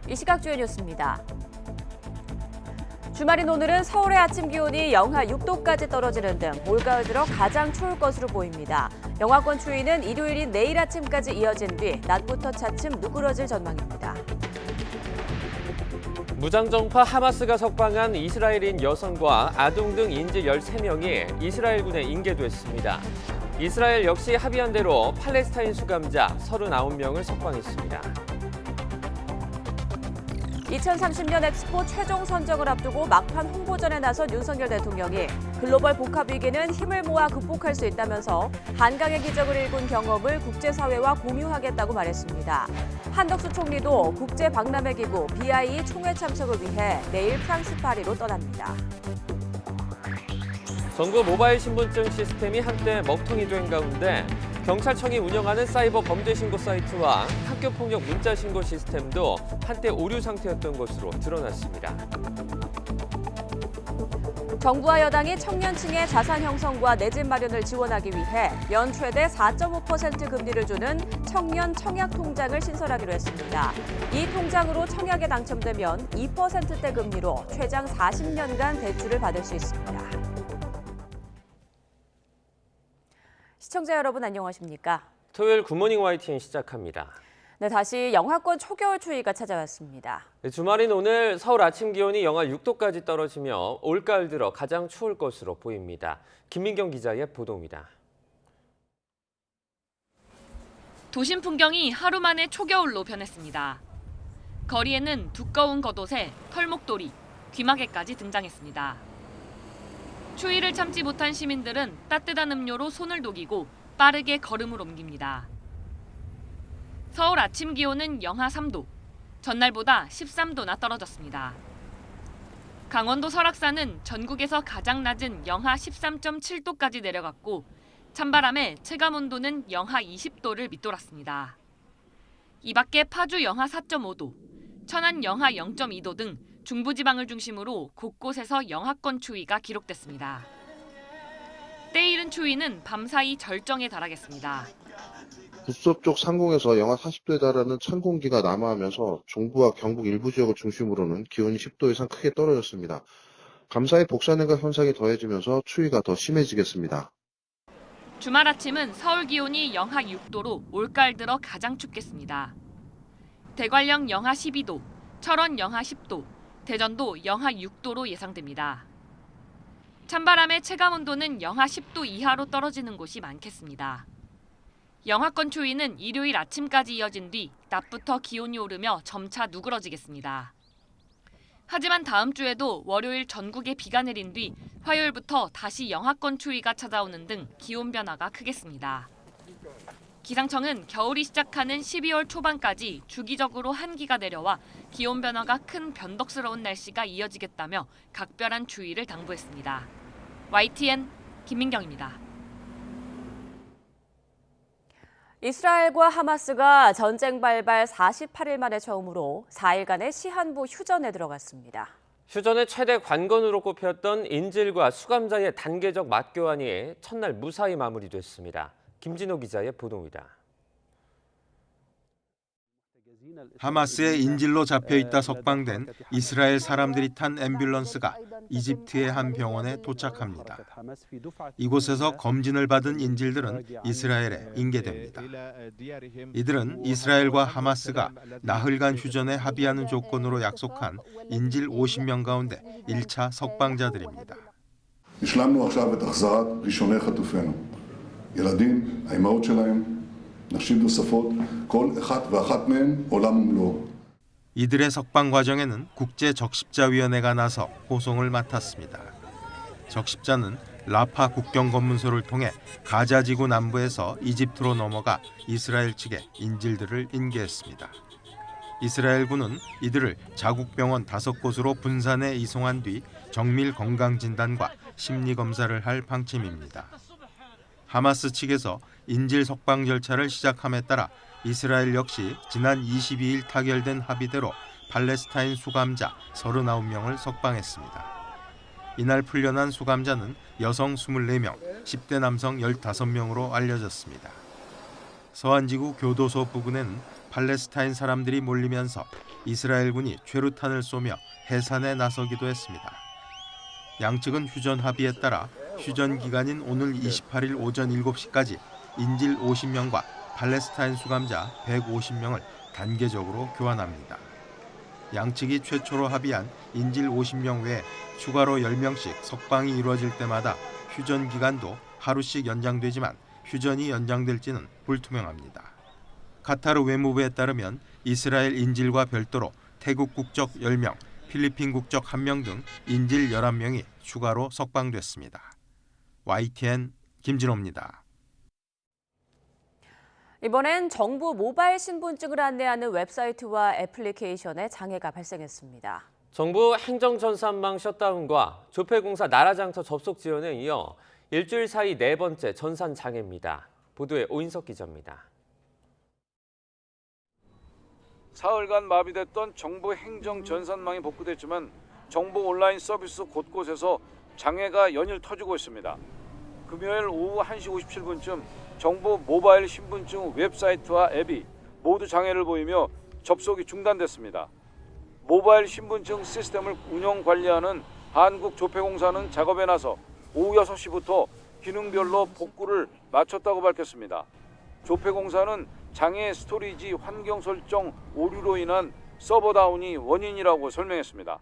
이 시각 주요 뉴스입니다. 주말인 오늘은 서울의 아침 기온이 영하 6도까지 떨어지는 등 올가을 들어 가장 추울 것으로 보입니다. 영하권 추위는 일요일인 내일 아침까지 이어진 뒤 낮부터 차츰 누그러질 전망입니다. 무장정파 하마스가 석방한 이스라엘인 여성과 아동 등 인질 13명이 이스라엘군에 인계됐습니다. 이스라엘 역시 합의한 대로 팔레스타인 수감자 39명을 석방했습니다. 2030년 엑스포 최종 선정을 앞두고 막판 홍보전에 나선 윤석열 대통령이 글로벌 복합 위기는 힘을 모아 극복할 수 있다면서 한강의 기적을 일군 경험을 국제사회와 공유하겠다고 말했습니다. 한덕수 총리도 국제박람회 기구 BIE 총회 참석을 위해 내일 프랑스 파리로 떠납니다. 정부 모바일 신분증 시스템이 한때 먹통이 된 가운데 경찰청이 운영하는 사이버 범죄 신고 사이트와 학교폭력 문자 신고 시스템도 한때 오류 상태였던 것으로 드러났습니다. 정부와 여당이 청년층의 자산 형성과 내 집 마련을 지원하기 위해 연 최대 4.5% 금리를 주는 청년 청약 통장을 신설하기로 했습니다. 이 통장으로 청약에 당첨되면 2%대 금리로 최장 40년간 대출을 받을 수 있습니다. 시청자 여러분 안녕하십니까? 토요일 굿모닝 YTN 시작합니다. 네, 다시 영하권 초겨울 추위가 찾아왔습니다. 주말인 오늘 서울 아침 기온이 영하 6도까지 떨어지며 올가을 들어 가장 추울 것으로 보입니다. 김민경 기자의 보도입니다. 도심 풍경이 하루 만에 초겨울로 변했습니다. 거리에는 두꺼운 겉옷에 털목도리, 귀마개까지 등장했습니다. 추위를 참지 못한 시민들은 따뜻한 음료로 손을 녹이고 빠르게 걸음을 옮깁니다. 서울 아침 기온은 영하 3도, 전날보다 13도나 떨어졌습니다. 강원도 설악산은 전국에서 가장 낮은 영하 13.7도까지 내려갔고 찬바람에 체감 온도는 영하 20도를 밑돌았습니다. 이 밖에 파주 영하 4.5도, 천안 영하 0.2도 등 중부지방을 중심으로 곳곳에서 영하권 추위가 기록됐습니다. 때이른 추위는 밤사이 절정에 달하겠습니다. 북서쪽 상공에서 영하 40도에 달하는 찬 공기가 남하하면서 중부와 경북 일부 지역을 중심으로는 기온이 10도 이상 크게 떨어졌습니다. 감사의 복사능가 현상이 더해지면서 추위가 더 심해지겠습니다. 주말 아침은 서울 기온이 영하 6도로 올가을 들어 가장 춥겠습니다. 대관령 영하 12도, 철원 영하 10도, 대전도 영하 6도로 예상됩니다. 찬바람의 체감 온도는 영하 10도 이하로 떨어지는 곳이 많겠습니다. 영하권 추위는 일요일 아침까지 이어진 뒤 낮부터 기온이 오르며 점차 누그러지겠습니다. 하지만 다음 주에도 월요일 전국에 비가 내린 뒤 화요일부터 다시 영하권 추위가 찾아오는 등 기온 변화가 크겠습니다. 기상청은 겨울이 시작하는 12월 초반까지 주기적으로 한기가 내려와 기온 변화가 큰 변덕스러운 날씨가 이어지겠다며 각별한 주의를 당부했습니다. YTN 김민경입니다. 이스라엘과 하마스가 전쟁 발발 48일 만에 처음으로 4일간의 시한부 휴전에 들어갔습니다. 휴전의 최대 관건으로 꼽혔던 인질과 수감자의 단계적 맞교환이 첫날 무사히 마무리됐습니다. 김진호 기자의 보도입니다. 하마스의 인질로 잡혀있다 석방된 이스라엘 사람들이 탄 앰뷸런스가 이집트의 한 병원에 도착합니다. 이곳에서 검진을 받은 인질들은 이스라엘에 인계됩니다. 이들은 이스라엘과 하마스가 나흘간 휴전에 합의하는 조건으로 약속한 인질 50명 가운데 1차 석방자들입니다. השלמנו עכשיו את החזרת ראשוני חטופינו. ילדים, האימהות שלהם, נשים נוספות, כל אחת ואחת מהן עולם ומלואו. 이들의 석방 과정에는 국제적십자위원회가 나서 호송을 맡았습니다. 적십자는 라파 국경검문소를 통해 가자지구 남부에서 이집트로 넘어가 이스라엘 측에 인질들을 인계했습니다. 이스라엘군은 이들을 자국병원 5곳으로 분산해 이송한 뒤 정밀 건강진단과 심리검사를 할 방침입니다. 하마스 측에서 인질 석방 절차를 시작함에 따라 이스라엘 역시 지난 22일 타결된 합의대로 팔레스타인 수감자 39명을 석방했습니다. 이날 풀려난 수감자는 여성 24명, 10대 남성 15명으로 알려졌습니다. 서안지구 교도소 부근에는 팔레스타인 사람들이 몰리면서 이스라엘군이 최루탄을 쏘며 해산에 나서기도 했습니다. 양측은 휴전 합의에 따라 휴전 기간인 오늘 28일 오전 7시까지 인질 50명과 팔레스타인 수감자 150명을 단계적으로 교환합니다. 양측이 최초로 합의한 인질 50명 외에 추가로 10명씩 석방이 이루어질 때마다 휴전 기간도 하루씩 연장되지만 휴전이 연장될지는 불투명합니다. 카타르 외무부에 따르면 이스라엘 인질과 별도로 태국 국적 10명, 필리핀 국적 1명 등 인질 11명이 추가로 석방됐습니다. YTN 김진호입니다. 이번엔 정부 모바일 신분증을 안내하는 웹사이트와 애플리케이션에 장애가 발생했습니다. 정부 행정전산망 셧다운과 조폐공사 나라장터 접속 지연에 이어 일주일 사이 네 번째 전산 장애입니다. 보도에 오인석 기자입니다. 사흘간 마비됐던 정부 행정 전산망이 복구됐지만 정부 온라인 서비스 곳곳에서 장애가 연일 터지고 있습니다. 금요일 오후 1시 57분쯤 정부 모바일 신분증 웹사이트와 앱이 모두 장애를 보이며 접속이 중단됐습니다. 모바일 신분증 시스템을 운영 관리하는 한국조폐공사는 작업에 나서 오후 6시부터 기능별로 복구를 마쳤다고 밝혔습니다. 조폐공사는 장애 스토리지 환경 설정 오류로 인한 서버 다운이 원인이라고 설명했습니다.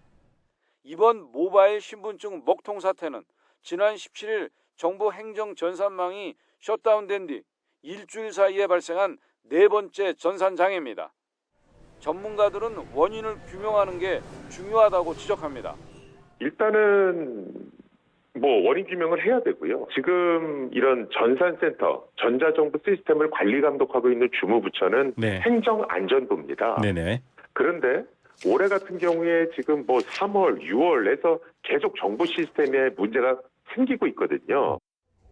이번 모바일 신분증 먹통 사태는 지난 17일 정부 행정 전산망이 셧다운된 뒤 일주일 사이에 발생한 네 번째 전산 장애입니다. 전문가들은 원인을 규명하는 게 중요하다고 지적합니다. 일단은 원인 규명을 해야 되고요. 지금 이런 전산센터, 전자정부 시스템을 관리 감독하고 있는 주무부처는 행정안전부입니다. 네네. 그런데 올해 같은 경우에 지금 3월, 6월에서 계속 정부 시스템에 문제가 생기고 있거든요.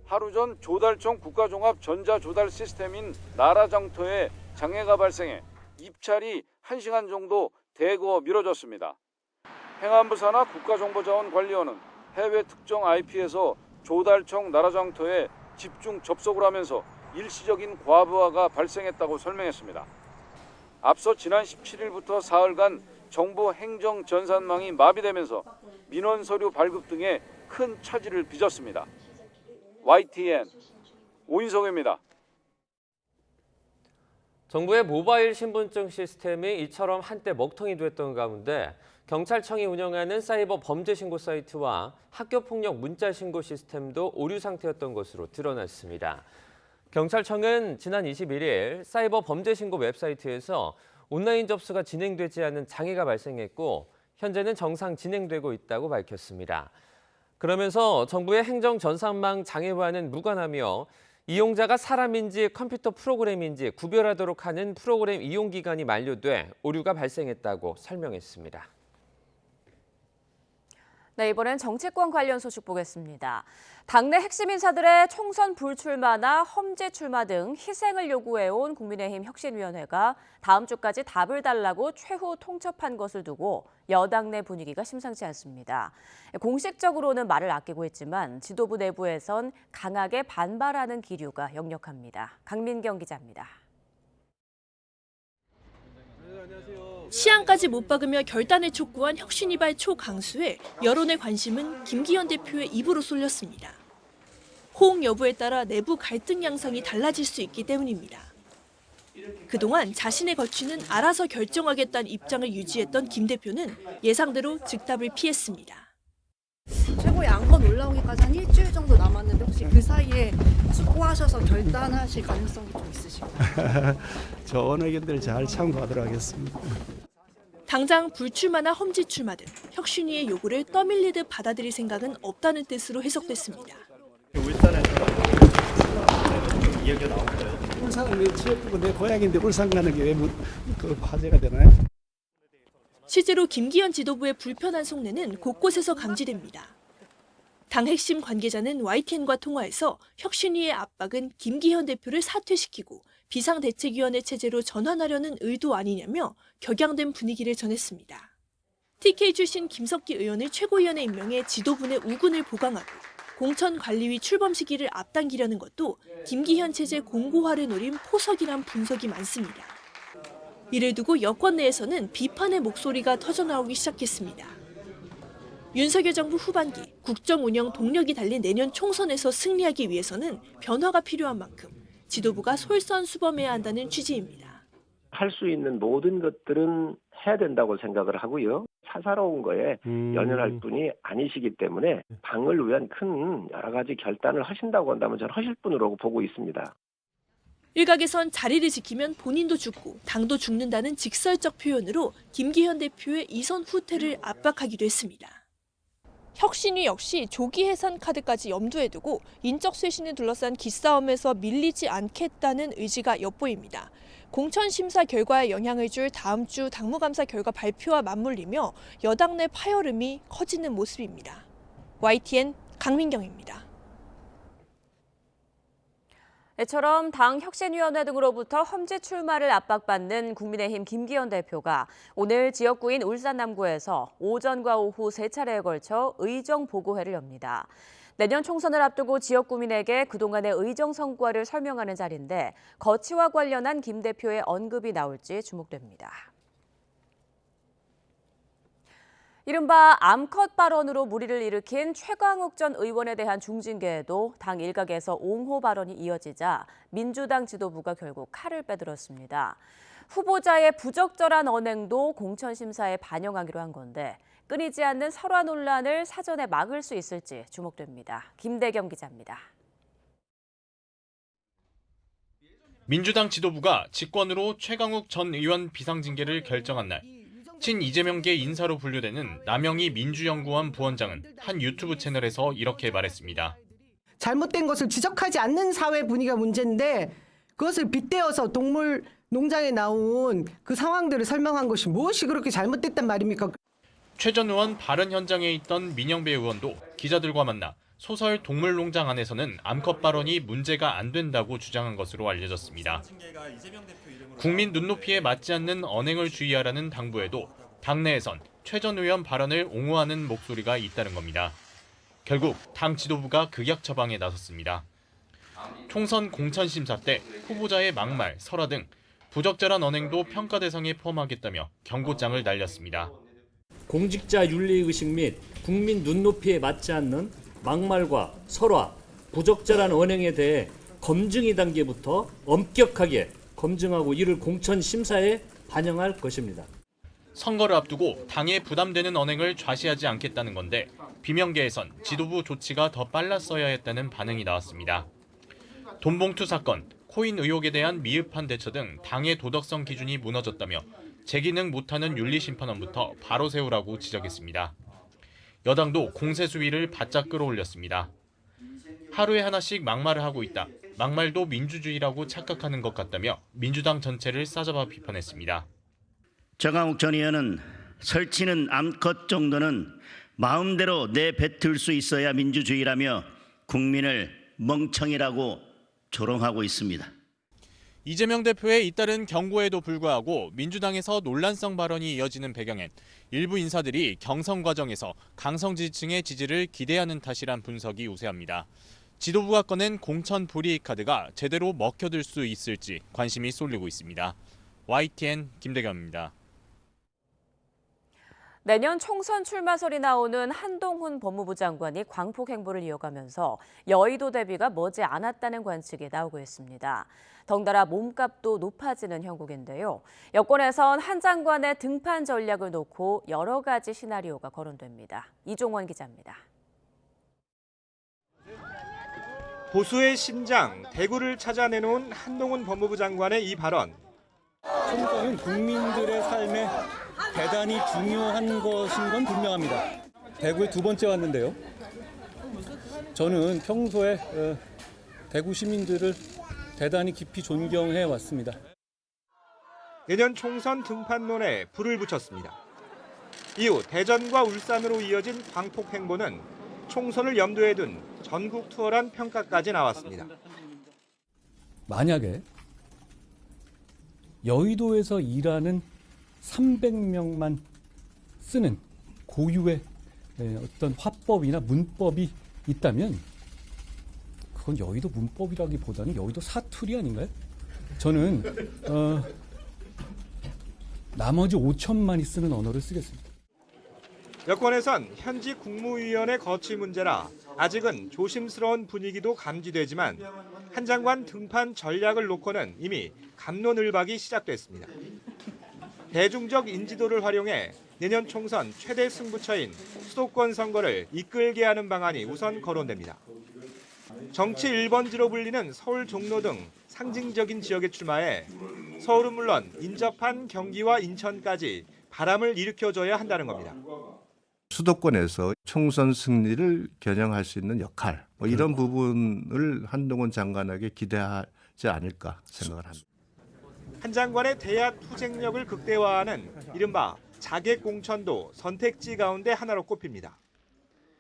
하루 전 조달청 국가종합 전자조달 시스템인 나라장터에 장애가 발생해 입찰이 1시간 정도 대거 미뤄졌습니다. 행안부 산하 국가정보자원관리원은 해외 특정 IP에서 조달청 나라장터에 집중 접속을 하면서 일시적인 과부하가 발생했다고 설명했습니다. 앞서 지난 17일부터 사흘간 정부 행정 전산망이 마비되면서 민원 서류 발급 등에 큰 차질을 빚었습니다. YTN 오인석입니다. 정부의 모바일 신분증 시스템이 이처럼 한때 먹통이 됐던 가운데 경찰청이 운영하는 사이버 범죄 신고 사이트와 학교폭력 문자 신고 시스템도 오류 상태였던 것으로 드러났습니다. 경찰청은 지난 21일 사이버 범죄 신고 웹사이트에서 온라인 접수가 진행되지 않은 장애가 발생했고 현재는 정상 진행되고 있다고 밝혔습니다. 그러면서 정부의 행정 전산망 장애와는 무관하며 이용자가 사람인지 컴퓨터 프로그램인지 구별하도록 하는 프로그램 이용 기간이 만료돼 오류가 발생했다고 설명했습니다. 네, 이번엔 정치권 관련 소식 보겠습니다. 당내 핵심 인사들의 총선 불출마나 험지 출마 등 희생을 요구해온 국민의힘 혁신위원회가 다음 주까지 답을 달라고 최후 통첩한 것을 두고 여당 내 분위기가 심상치 않습니다. 공식적으로는 말을 아끼고 있지만 지도부 내부에선 강하게 반발하는 기류가 역력합니다. 강민경 기자입니다. 시한까지 못 박으며 결단을 촉구한 혁신이발 초강수에 여론의 관심은 김기현 대표의 입으로 쏠렸습니다. 호응 여부에 따라 내부 갈등 양상이 달라질 수 있기 때문입니다. 그동안 자신의 거취는 알아서 결정하겠다는 입장을 유지했던 김 대표는 예상대로 즉답을 피했습니다. 최고의 안건 올라오기까지 한 일주일 정도 남았는데 혹시 그 사이에 숙고하셔서 결단하실 가능성이 좀 있으신가요? 좋은 의견들 잘 참고하도록 하겠습니다. 당장 불출마나 험지 출마 등 혁신위의 요구를 떠밀리듯 받아들일 생각은 없다는 뜻으로 해석됐습니다. 울산에서 이야기가 나왔어요. 울산은 지역구가 내 고향인데 울산 가는 게 왜 화제가 되나요? 실제로 김기현 지도부의 불편한 속내는 곳곳에서 감지됩니다. 당 핵심 관계자는 YTN과 통화에서 혁신위의 압박은 김기현 대표를 사퇴시키고 비상대책위원회 체제로 전환하려는 의도 아니냐며 격양된 분위기를 전했습니다. TK 출신 김석기 의원을 최고위원에 임명해 지도부 내 우군을 보강하고 공천관리위 출범 시기를 앞당기려는 것도 김기현 체제 공고화를 노린 포석이란 분석이 많습니다. 이를 두고 여권 내에서는 비판의 목소리가 터져나오기 시작했습니다. 윤석열 정부 후반기 국정 운영 동력이 달린 내년 총선에서 승리하기 위해서는 변화가 필요한 만큼 지도부가 솔선수범해야 한다는 취지입니다. 할 수 있는 모든 것들은 해야 된다고 생각을 하고요. 사사로운 거에 연연할 분이 아니시기 때문에 당을 위한 큰 여러 가지 결단을 하신다고 한다면 저는 하실 분으로 보고 있습니다. 일각에선 자리를 지키면 본인도 죽고 당도 죽는다는 직설적 표현으로 김기현 대표의 이선 후퇴를 압박하기도 했습니다. 혁신위 역시 조기 해산 카드까지 염두에 두고 인적 쇄신을 둘러싼 기싸움에서 밀리지 않겠다는 의지가 엿보입니다. 공천심사 결과에 영향을 줄 다음 주 당무감사 결과 발표와 맞물리며 여당 내 파열음이 커지는 모습입니다. YTN 강민경입니다. 이처럼 당 혁신위원회 등으로부터 험지 출마를 압박받는 국민의힘 김기현 대표가 오늘 지역구인 울산 남구에서 오전과 오후 3차례에 걸쳐 의정 보고회를 엽니다. 내년 총선을 앞두고 지역 구민에게 그동안의 의정 성과를 설명하는 자리인데 거치와 관련한 김 대표의 언급이 나올지 주목됩니다. 이른바 암컷 발언으로 물의를 일으킨 최광욱 전 의원에 대한 중징계에도 당 일각에서 옹호 발언이 이어지자 민주당 지도부가 결국 칼을 빼들었습니다. 후보자의 부적절한 언행도 공천심사에 반영하기로 한 건데 끊이지 않는 설화 논란을 사전에 막을 수 있을지 주목됩니다. 김대겸 기자입니다. 민주당 지도부가 직권으로 최광욱 전 의원 비상징계를 결정한 날, 친 이재명계 인사로 분류되는 남영희 민주연구원 부원장은 한 유튜브 채널에서 이렇게 말했습니다. 잘못된 것을 지적하지 않는 사회 분위기가 문제인데 그것을 빗대어서 동물 농장에 나온 그 상황들을 설명한 것이 무엇이 그렇게 잘못됐단 말입니까? 최 전 의원 발언 현장에 있던 민영배 의원도 기자들과 만나 소설 동물농장 안에서는 암컷 발언이 문제가 안 된다고 주장한 것으로 알려졌습니다. 국민 눈높이에 맞지 않는 언행을 주의하라는 당부에도 당내에선 최 전 의원 발언을 옹호하는 목소리가 있다는 겁니다. 결국 당 지도부가 극약 처방에 나섰습니다. 총선 공천심사 때 후보자의 막말, 설화 등 부적절한 언행도 평가 대상에 포함하겠다며 경고장을 날렸습니다. 공직자 윤리의식 및 국민 눈높이에 맞지 않는 막말과 설화, 부적절한 언행에 대해 검증 단계부터 엄격하게 검증하고 이를 공천 심사에 반영할 것입니다. 선거를 앞두고 당에 부담되는 언행을 좌시하지 않겠다는 건데 비명계에선 지도부 조치가 더 빨랐어야 했다는 반응이 나왔습니다. 돈봉투 사건, 코인 의혹에 대한 미흡한 대처 등 당의 도덕성 기준이 무너졌다며 재기능 못하는 윤리심판원부터 바로 세우라고 지적했습니다. 여당도 공세 수위를 바짝 끌어올렸습니다. 하루에 하나씩 막말을 하고 있다. 막말도 민주주의라고 착각하는 것 같다며 민주당 전체를 싸잡아 비판했습니다. 최광욱 전 의원은 설치는 암컷 정도는 마음대로 내뱉을 수 있어야 민주주의라며 국민을 멍청이라고 조롱하고 있습니다. 이재명 대표의 잇따른 경고에도 불구하고 민주당에서 논란성 발언이 이어지는 배경엔 일부 인사들이 경선 과정에서 강성 지지층의 지지를 기대하는 탓이란 분석이 우세합니다. 지도부가 꺼낸 공천 불이익 카드가 제대로 먹혀들 수 있을지 관심이 쏠리고 있습니다. YTN 김대겸입니다. 내년 총선 출마설이 나오는 한동훈 법무부 장관이 광폭 행보를 이어가면서 여의도 대비가 머지 않았다는 관측이 나오고 있습니다. 덩달아 몸값도 높아지는 형국인데요. 여권에선 한 장관의 등판 전략을 놓고 여러 가지 시나리오가 거론됩니다. 이종원 기자입니다. 보수의 심장, 대구를 찾아내놓은 한동훈 법무부 장관의 이 발언. 총선은 국민들의 삶에 대단히 중요한 것인 건 분명합니다. 대구에 2번째 왔는데요. 저는 평소에 대구 시민들을 대단히 깊이 존경해 왔습니다. 내년 총선 등판론에 불을 붙였습니다. 이후 대전과 울산으로 이어진 광폭 행보는 총선을 염두에 둔 전국 투어란 평가까지 나왔습니다. 만약에 여의도에서 일하는 300명만 쓰는 고유의 어떤 화법이나 문법이 있다면 그건 여의도 문법이라기보다는 여의도 사투리 아닌가요? 저는 나머지 5천만이 쓰는 언어를 쓰겠습니다. 여권에선 현지 국무위원회 거취 문제라 아직은 조심스러운 분위기도 감지되지만 한 장관 등판 전략을 놓고는 이미 갑론을박이 시작됐습니다. 대중적 인지도를 활용해 내년 총선 최대 승부처인 수도권 선거를 이끌게 하는 방안이 우선 거론됩니다. 정치 1번지로 불리는 서울 종로 등 상징적인 지역에 출마해 서울은 물론 인접한 경기와 인천까지 바람을 일으켜줘야 한다는 겁니다. 수도권에서 총선 승리를 겨냥할 수 있는 역할, 이런 부분을 한동훈 장관에게 기대하지 않을까 생각을 합니다. 한 장관의 대야 투쟁력을 극대화하는 이른바 자객 공천도 선택지 가운데 하나로 꼽힙니다.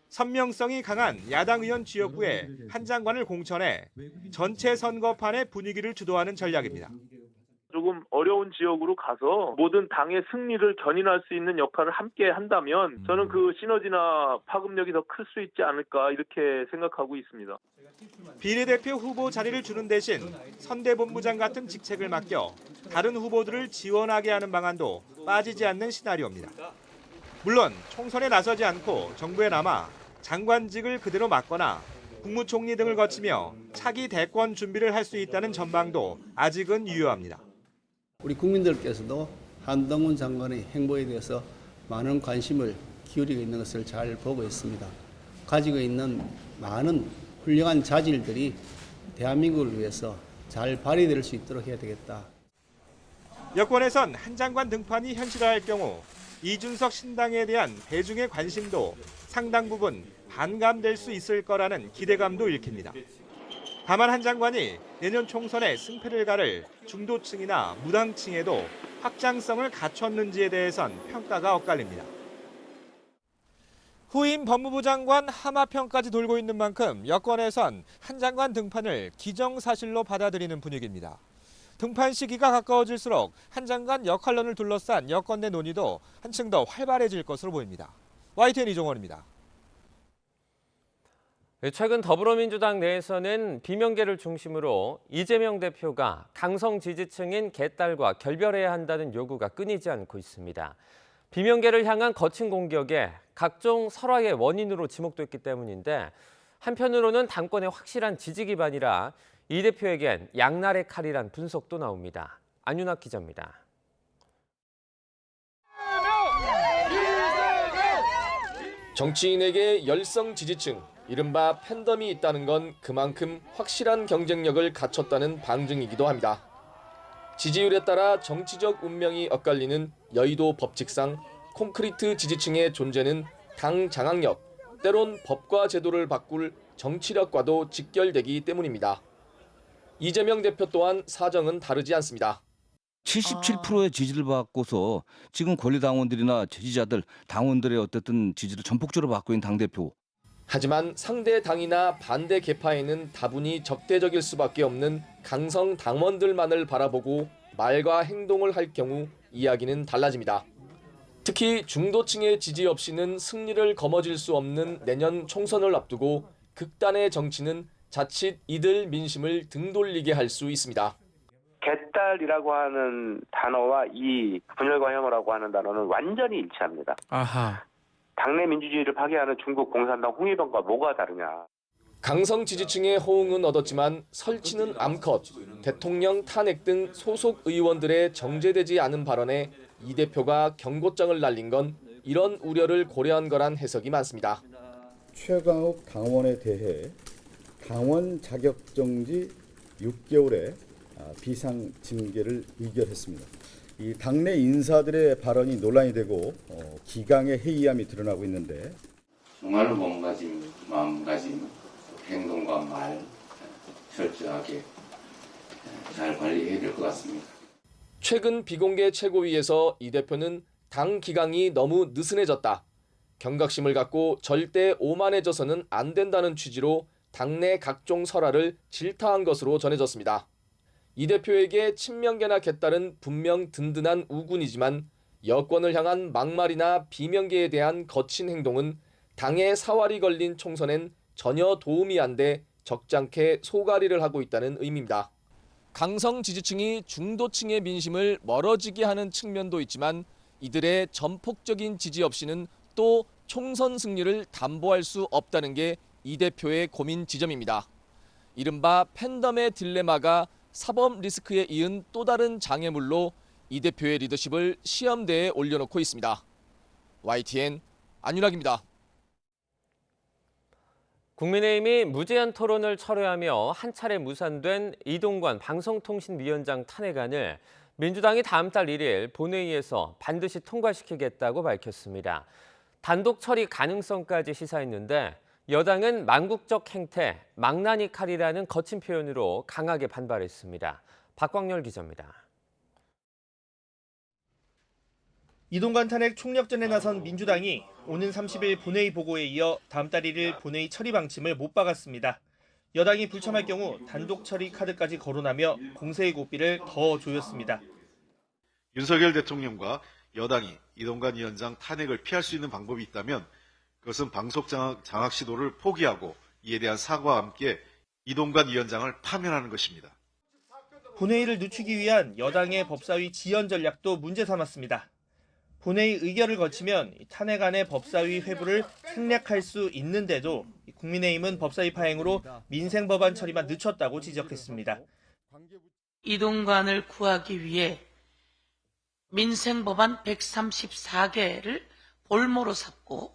선명성이 강한 야당 의원 지역구에 한 장관을 공천해 전체 선거판의 분위기를 주도하는 전략입니다. 조금 어려운 지역으로 가서 모든 당의 승리를 견인할 수 있는 역할을 함께 한다면 저는 그 시너지나 파급력이 더 클 수 있지 않을까 이렇게 생각하고 있습니다. 비례대표 후보 자리를 주는 대신 선대본부장 같은 직책을 맡겨 다른 후보들을 지원하게 하는 방안도 빠지지 않는 시나리오입니다. 물론 총선에 나서지 않고 정부에 남아 장관직을 그대로 맡거나 국무총리 등을 거치며 차기 대권 준비를 할 수 있다는 전망도 아직은 유효합니다. 우리 국민들께서도 한동훈 장관의 행보에 대해서 많은 관심을 기울이고 있는 것을 잘 보고 있습니다. 가지고 있는 많은 훌륭한 자질들이 대한민국을 위해서 잘 발휘될 수 있도록 해야 되겠다. 여권에선 한 장관 등판이 현실화할 경우 이준석 신당에 대한 대중의 관심도 상당 부분 반감될 수 있을 거라는 기대감도 읽힙니다. 다만 한 장관이 내년 총선에 승패를 가를 중도층이나 무당층에도 확장성을 갖췄는지에 대해선 평가가 엇갈립니다. 후임 법무부 장관 하마평까지 돌고 있는 만큼 여권에선 한 장관 등판을 기정사실로 받아들이는 분위기입니다. 등판 시기가 가까워질수록 한 장관 역할론을 둘러싼 여권 내 논의도 한층 더 활발해질 것으로 보입니다. YTN 이종원입니다. 최근 더불어민주당 내에서는 비명계를 중심으로 이재명 대표가 강성 지지층인 개딸과 결별해야 한다는 요구가 끊이지 않고 있습니다. 비명계를 향한 거친 공격에 각종 설화의 원인으로 지목됐기 때문인데 한편으로는 당권의 확실한 지지 기반이라 이 대표에겐 양날의 칼이란 분석도 나옵니다. 안윤학 기자입니다. 정치인에게 열성 지지층, 이른바 팬덤이 있다는 건 그만큼 확실한 경쟁력을 갖췄다는 방증이기도 합니다. 지지율에 따라 정치적 운명이 엇갈리는 여의도 법칙상 콘크리트 지지층의 존재는 당 장악력, 때론 법과 제도를 바꿀 정치력과도 직결되기 때문입니다. 이재명 대표 또한 사정은 다르지 않습니다. 77%의 지지를 받고서 지금 권리당원들이나 지지자들, 당원들의 어쨌든 지지를 전폭적으로 받고 있는 당대표. 하지만 상대 당이나 반대 계파에는 다분히 적대적일 수밖에 없는 강성 당원들만을 바라보고 말과 행동을 할 경우 이야기는 달라집니다. 특히 중도층의 지지 없이는 승리를 거머쥘 수 없는 내년 총선을 앞두고 극단의 정치는 자칫 이들 민심을 등돌리게 할 수 있습니다. 개딸이라고 하는 단어와 이 분열과 혐오라고 하는 단어는 완전히 일치합니다. 아하. 당내 민주주의를 파괴하는 중국 공산당 홍위병과 뭐가 다르냐. 강성 지지층의 호응은 얻었지만 설치는 암컷, 대통령 탄핵 등 소속 의원들의 정제되지 않은 발언에 이 대표가 경고장을 날린 건 이런 우려를 고려한 거란 해석이 많습니다. 최강욱 당원에 대해 당원 자격정지 6개월의 비상 징계를 의결했습니다. 이 당내 인사들의 발언이 논란이 되고 기강의 해이함이 드러나고 있는데 정말로 마음가짐, 행동과 말 철저하게 잘 관리해야 될 것 같습니다. 최근 비공개 최고위에서 이 대표는 당 기강이 너무 느슨해졌다. 경각심을 갖고 절대 오만해져서는 안 된다는 취지로 당내 각종 설화를 질타한 것으로 전해졌습니다. 이 대표에게 친명계나 개딸은 분명 든든한 우군이지만 여권을 향한 막말이나 비명계에 대한 거친 행동은 당의 사활이 걸린 총선엔 전혀 도움이 안 돼 적잖게 소가리를 하고 있다는 의미입니다. 강성 지지층이 중도층의 민심을 멀어지게 하는 측면도 있지만 이들의 전폭적인 지지 없이는 또 총선 승리를 담보할 수 없다는 게 이 대표의 고민 지점입니다. 이른바 팬덤의 딜레마가 사법 리스크에 이은 또 다른 장애물로 이 대표의 리더십을 시험대에 올려놓고 있습니다. YTN 안윤학입니다. 국민의힘이 무제한 토론을 철회하며 한 차례 무산된 이동관 방송통신위원장 탄핵안을 민주당이 다음 달 1일 본회의에서 반드시 통과시키겠다고 밝혔습니다. 단독 처리 가능성까지 시사했는데 여당은 망국적 행태, 망나니 칼이라는 거친 표현으로 강하게 반발했습니다. 박광열 기자입니다. 이동관 탄핵 총력전에 나선 민주당이 오는 30일 본회의 보고에 이어 다음 달 1일 본회의 처리 방침을 못 박았습니다. 여당이 불참할 경우 단독 처리 카드까지 거론하며 공세의 고삐를 더 조였습니다. 윤석열 대통령과 여당이 이동관 위원장 탄핵을 피할 수 있는 방법이 있다면 그것은 방송 장악 시도를 포기하고 이에 대한 사과와 함께 이동관 위원장을 파면하는 것입니다. 본회의를 늦추기 위한 여당의 법사위 지연 전략도 문제 삼았습니다. 본회의 의결을 거치면 탄핵안의 법사위 회부를 생략할 수 있는데도 국민의힘은 법사위 파행으로 민생법안 처리만 늦췄다고 지적했습니다. 이동관을 구하기 위해 민생법안 134개를 볼모로 샀고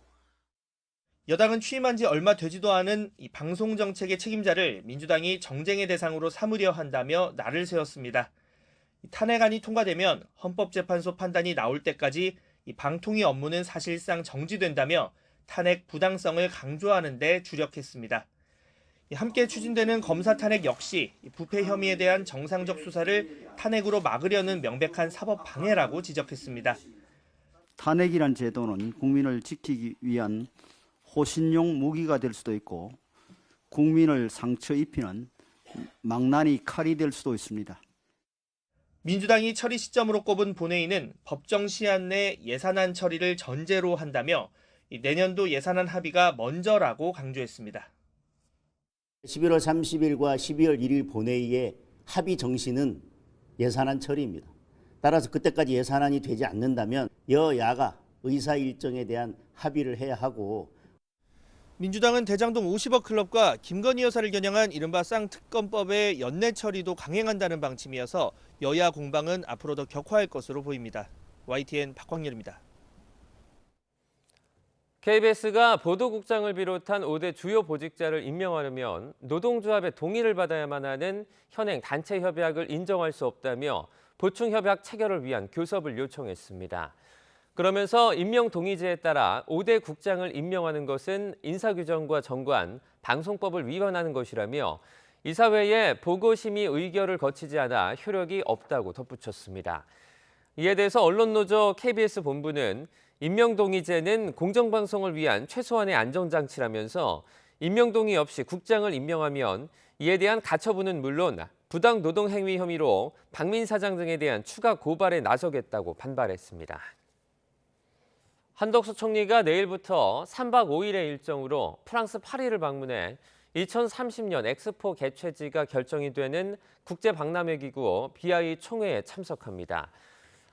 여당은 취임한 지 얼마 되지도 않은 이 방송정책의 책임자를 민주당이 정쟁의 대상으로 삼으려 한다며 날을 세웠습니다. 탄핵안이 통과되면 헌법재판소 판단이 나올 때까지 이 방통위 업무는 사실상 정지된다며 탄핵 부당성을 강조하는 데 주력했습니다. 함께 추진되는 검사 탄핵 역시 부패 혐의에 대한 정상적 수사를 탄핵으로 막으려는 명백한 사법 방해라고 지적했습니다. 탄핵이란 제도는 국민을 지키기 위한 호신용 무기가 될 수도 있고 국민을 상처 입히는 망나니 칼이 될 수도 있습니다. 민주당이 처리 시점으로 꼽은 본회의는 법정 시한 내 예산안 처리를 전제로 한다며 내년도 예산안 합의가 먼저라고 강조했습니다. 11월 30일과 12월 1일 본회의의 합의 정신은 예산안 처리입니다. 따라서 그때까지 예산안이 되지 않는다면 여야가 의사 일정에 대한 합의를 해야 하고 민주당은 대장동 50억 클럽과 김건희 여사를 겨냥한 이른바 쌍특검법의 연내 처리도 강행한다는 방침이어서 여야 공방은 앞으로 더 격화할 것으로 보입니다. YTN 박광열입니다. KBS가 보도국장을 비롯한 5대 주요 보직자를 임명하려면 노동조합의 동의를 받아야만 하는 현행 단체 협약을 인정할 수 없다며 보충 협약 체결을 위한 교섭을 요청했습니다. 그러면서 임명 동의제에 따라 5대 국장을 임명하는 것은 인사규정과 정관, 방송법을 위반하는 것이라며 이사회에 보고심의 의결을 거치지 않아 효력이 없다고 덧붙였습니다. 이에 대해서 언론노조 KBS 본부는 임명 동의제는 공정방송을 위한 최소한의 안전장치라면서 임명 동의 없이 국장을 임명하면 이에 대한 가처분은 물론 부당 노동행위 혐의로 박민 사장 등에 대한 추가 고발에 나서겠다고 반발했습니다. 한덕수 총리가 내일부터 3박 5일의 일정으로 프랑스 파리를 방문해 2030년 엑스포 개최지가 결정이 되는 국제박람회기구 BI 총회에 참석합니다.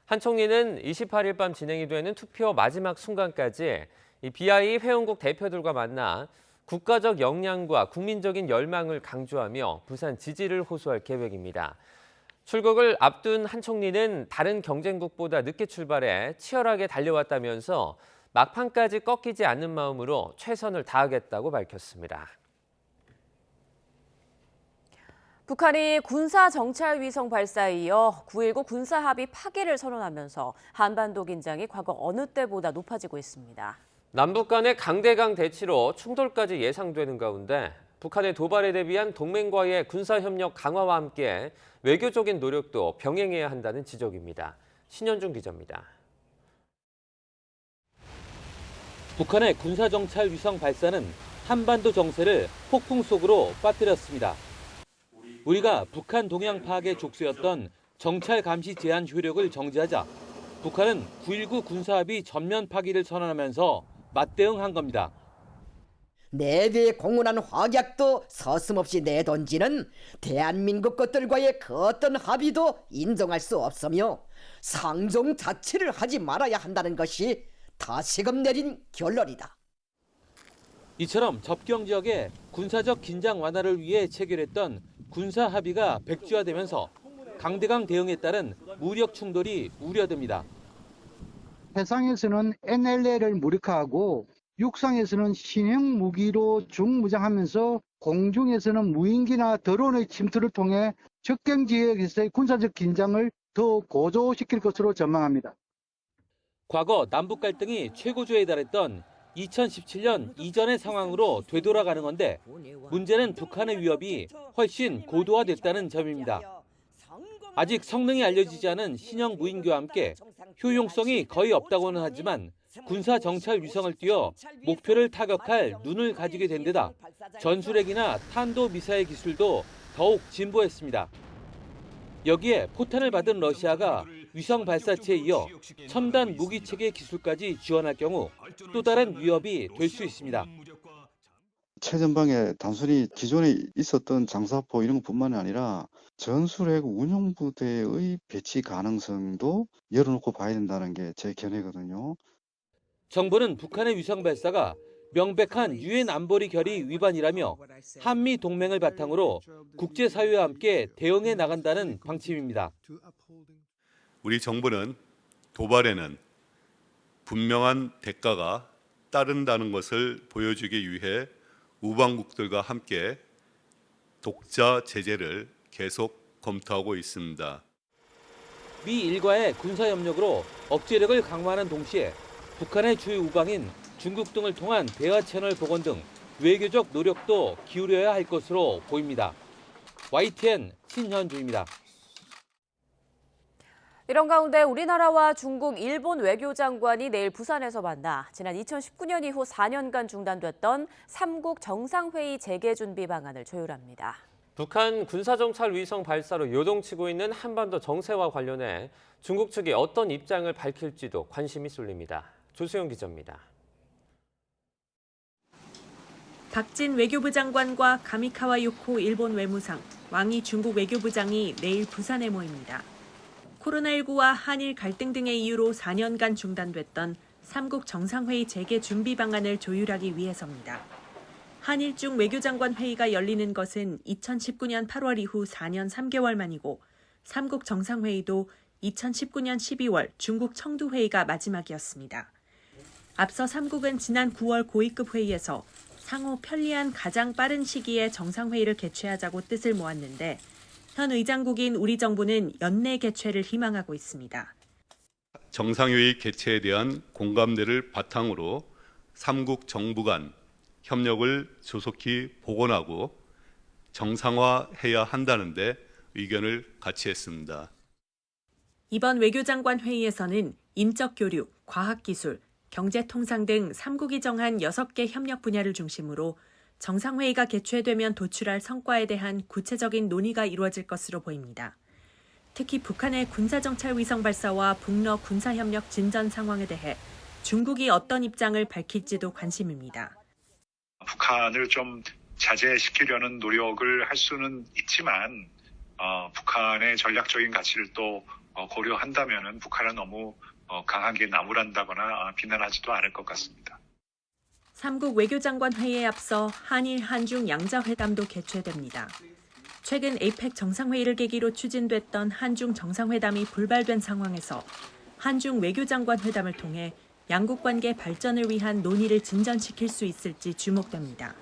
한 총리는 28일 밤 진행이 되는 투표 마지막 순간까지 이 BI 회원국 대표들과 만나 국가적 역량과 국민적인 열망을 강조하며 부산 지지를 호소할 계획입니다. 출국을 앞둔 한 총리는 다른 경쟁국보다 늦게 출발해 치열하게 달려왔다면서 막판까지 꺾이지 않는 마음으로 최선을 다하겠다고 밝혔습니다. 북한이 군사정찰위성 발사에 이어 9.19 군사합의 파기를 선언하면서 한반도 긴장이 과거 어느 때보다 높아지고 있습니다. 남북 간의 강대강 대치로 충돌까지 예상되는 가운데 북한의 도발에 대비한 동맹과의 군사협력 강화와 함께 외교적인 노력도 병행해야 한다는 지적입니다. 신현중 기자입니다. 북한의 군사정찰 위성 발사는 한반도 정세를 폭풍 속으로 빠뜨렸습니다. 우리가 북한 동향 파악의 족쇄였던 정찰 감시 제한 효력을 정지하자 북한은 9.19 군사합의 전면 파기를 선언하면서 맞대응한 겁니다. 내외에 공언한 확약도 서슴없이 내던지는 대한민국 것들과의 그 어떤 합의도 인정할 수 없으며 상종 자체를 하지 말아야 한다는 것이 다시금 내린 결론이다. 이처럼 접경 지역의 군사적 긴장 완화를 위해 체결했던 군사 합의가 백지화되면서 강대강 대응에 따른 무력 충돌이 우려됩니다. 해상에서는 NLL을 무력화하고 육상에서는 신형 무기로 중무장하면서 공중에서는 무인기나 드론의 침투를 통해 접경 지역에서의 군사적 긴장을 더 고조시킬 것으로 전망합니다. 과거 남북 갈등이 최고조에 달했던 2017년 이전의 상황으로 되돌아가는 건데 문제는 북한의 위협이 훨씬 고도화됐다는 점입니다. 아직 성능이 알려지지 않은 신형 무인기와 함께 효용성이 거의 없다고는 하지만 군사 정찰 위성을 띄워 목표를 타격할 눈을 가지게 된 데다 전술핵이나 탄도 미사일 기술도 더욱 진보했습니다. 여기에 포탄을 받은 러시아가 위성 발사체에 이어 첨단 무기체계 기술까지 지원할 경우 또 다른 위협이 될 수 있습니다. 최전방에 단순히 기존에 있었던 장사포 이런 것뿐만이 아니라 전술핵 운용부대의 배치 가능성도 열어놓고 봐야 된다는 게 제 견해거든요. 정부는 북한의 위성 발사가 명백한 유엔 안보리 결의 위반이라며 한미 동맹을 바탕으로 국제사회와 함께 대응해 나간다는 방침입니다. 우리 정부는 도발에는 분명한 대가가 따른다는 것을 보여주기 위해 우방국들과 함께 독자 제재를 계속 검토하고 있습니다. 미 일과의 군사협력으로 억제력을 강화하는 동시에 북한의 주요 우방인 중국 등을 통한 대화 채널 복원 등 외교적 노력도 기울여야 할 것으로 보입니다. YTN 신현주입니다. 이런 가운데 우리나라와 중국, 일본 외교장관이 내일 부산에서 만나 지난 2019년 이후 4년간 중단됐던 3국 정상회의 재개 준비 방안을 조율합니다. 북한 군사정찰 위성 발사로 요동치고 있는 한반도 정세와 관련해 중국 측이 어떤 입장을 밝힐지도 관심이 쏠립니다. 조수영 기자입니다. 박진 외교부 장관과 가미카와 요코 일본 외무상, 왕이 중국 외교부장이 내일 부산에 모입니다. 코로나19와 한일 갈등 등의 이유로 4년간 중단됐던 3국 정상회의 재개 준비 방안을 조율하기 위해서입니다. 한일중 외교장관 회의가 열리는 것은 2019년 8월 이후 4년 3개월 만이고 3국 정상회의도 2019년 12월 중국 청두회의가 마지막이었습니다. 앞서 3국은 지난 9월 고위급 회의에서 상호 편리한 가장 빠른 시기에 정상회의를 개최하자고 뜻을 모았는데 현 의장국인 우리 정부는 연내 개최를 희망하고 있습니다. 정상회의 개최에 대한 공감대를 바탕으로 3국 정부 간 협력을 조속히 복원하고 정상화해야 한다는 데 의견을 같이 했습니다. 이번 외교장관 회의에서는 인적 교류, 과학기술, 경제통상 등 3국이 정한 6개 협력 분야를 중심으로 정상회의가 개최되면 도출할 성과에 대한 구체적인 논의가 이루어질 것으로 보입니다. 특히 북한의 군사정찰 위성 발사와 북러 군사협력 진전 상황에 대해 중국이 어떤 입장을 밝힐지도 관심입니다. 북한을 좀 자제시키려는 노력을 할 수는 있지만 북한의 전략적인 가치를 또 고려한다면 북한은 너무 강하게 나무란다거나 비난하지도 않을 것 같습니다. 3국 외교장관 회의에 앞서 한일, 한중 양자회담도 개최됩니다. 최근 에이펙 정상회의를 계기로 추진됐던 한중 정상회담이 불발된 상황에서 한중 외교장관 회담을 통해 양국 관계 발전을 위한 논의를 진전시킬 수 있을지 주목됩니다.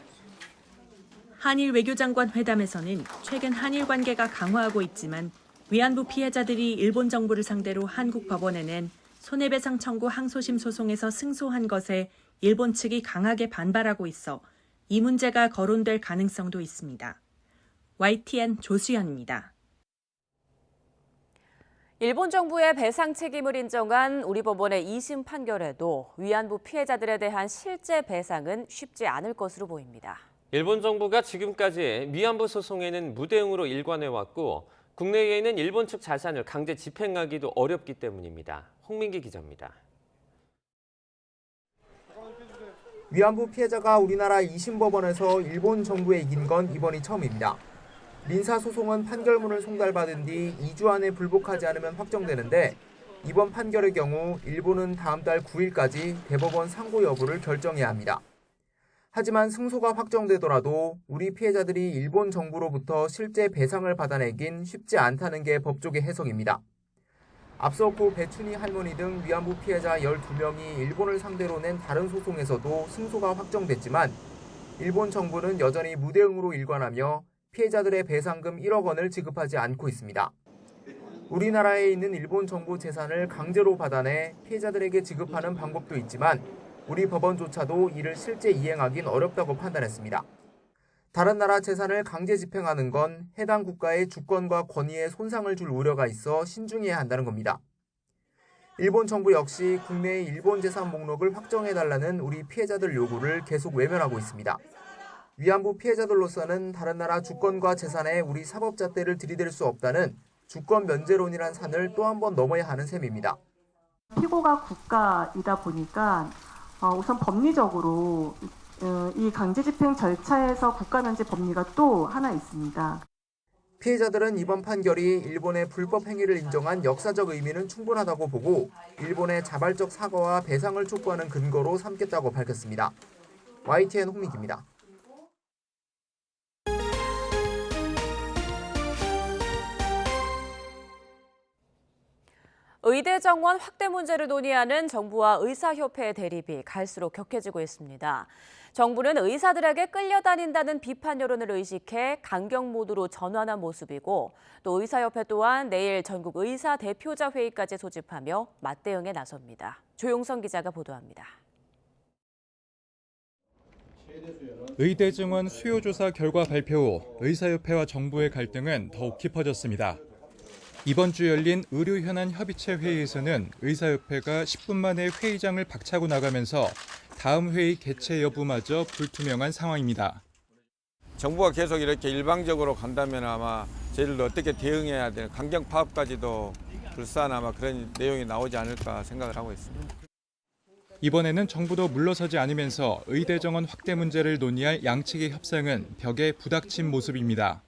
한일 외교장관 회담에서는 최근 한일 관계가 강화하고 있지만 위안부 피해자들이 일본 정부를 상대로 한국 법원에 낸 손해배상 청구 항소심 소송에서 승소한 것에 일본 측이 강하게 반발하고 있어 이 문제가 거론될 가능성도 있습니다. YTN 조수연입니다. 일본 정부의 배상 책임을 인정한 우리 법원의 2심 판결에도 위안부 피해자들에 대한 실제 배상은 쉽지 않을 것으로 보입니다. 일본 정부가 지금까지 위안부 소송에는 무대응으로 일관해왔고 국내에 있는 일본 측 자산을 강제 집행하기도 어렵기 때문입니다. 홍민기 기자입니다. 위안부 피해자가 우리나라 2심 법원에서 일본 정부에 이긴 건 이번이 처음입니다. 민사소송은 판결문을 송달받은 뒤 2주 안에 불복하지 않으면 확정되는데 이번 판결의 경우 일본은 다음 달 9일까지 대법원 상고 여부를 결정해야 합니다. 하지만 승소가 확정되더라도 우리 피해자들이 일본 정부로부터 실제 배상을 받아내긴 쉽지 않다는 게 법조계 해석입니다. 앞서 고 배춘희 할머니 등 위안부 피해자 12명이 일본을 상대로 낸 다른 소송에서도 승소가 확정됐지만 일본 정부는 여전히 무대응으로 일관하며 피해자들의 배상금 1억 원을 지급하지 않고 있습니다. 우리나라에 있는 일본 정부 재산을 강제로 받아내 피해자들에게 지급하는 방법도 있지만 우리 법원조차도 이를 실제 이행하긴 어렵다고 판단했습니다. 다른 나라 재산을 강제 집행하는 건 해당 국가의 주권과 권위에 손상을 줄 우려가 있어 신중해야 한다는 겁니다. 일본 정부 역시 국내의 일본 재산 목록을 확정해달라는 우리 피해자들 요구를 계속 외면하고 있습니다. 위안부 피해자들로서는 다른 나라 주권과 재산에 우리 사법잣대를 들이댈 수 없다는 주권 면제론이란 산을 또 한 번 넘어야 하는 셈입니다. 피고가 국가이다 보니까 우선 법리적으로 이 강제집행 절차에서 국가면제 법리가 또 하나 있습니다. 피해자들은 이번 판결이 일본의 불법 행위를 인정한 역사적 의미는 충분하다고 보고 일본의 자발적 사과와 배상을 촉구하는 근거로 삼겠다고 밝혔습니다. YTN 홍민기입니다. 의대 정원 확대 문제를 논의하는 정부와 의사협회의 대립이 갈수록 격해지고 있습니다. 정부는 의사들에게 끌려다닌다는 비판 여론을 의식해 강경 모드로 전환한 모습이고 또 의사협회 또한 내일 전국 의사 대표자 회의까지 소집하며 맞대응에 나섭니다. 조용성 기자가 보도합니다. 의대 증원 수요 조사 결과 발표 후 의사협회와 정부의 갈등은 더욱 깊어졌습니다. 이번 주 열린 의료현안 협의체 회의에서는 의사협회가 10분 만에 회의장을 박차고 나가면서 다음 회의 개최 여부마저 불투명한 상황입니다. 정부가 계속 이렇게 일방적으로 간다면 아마 저희들도 어떻게 대응해야 되는 강경 파업까지도 불사한 아마 그런 내용이 나오지 않을까 생각을 하고 있습니다. 이번에는 정부도 물러서지 않으면서 의대 정원 확대 문제를 논의할 양측의 협상은 벽에 부닥친 모습입니다.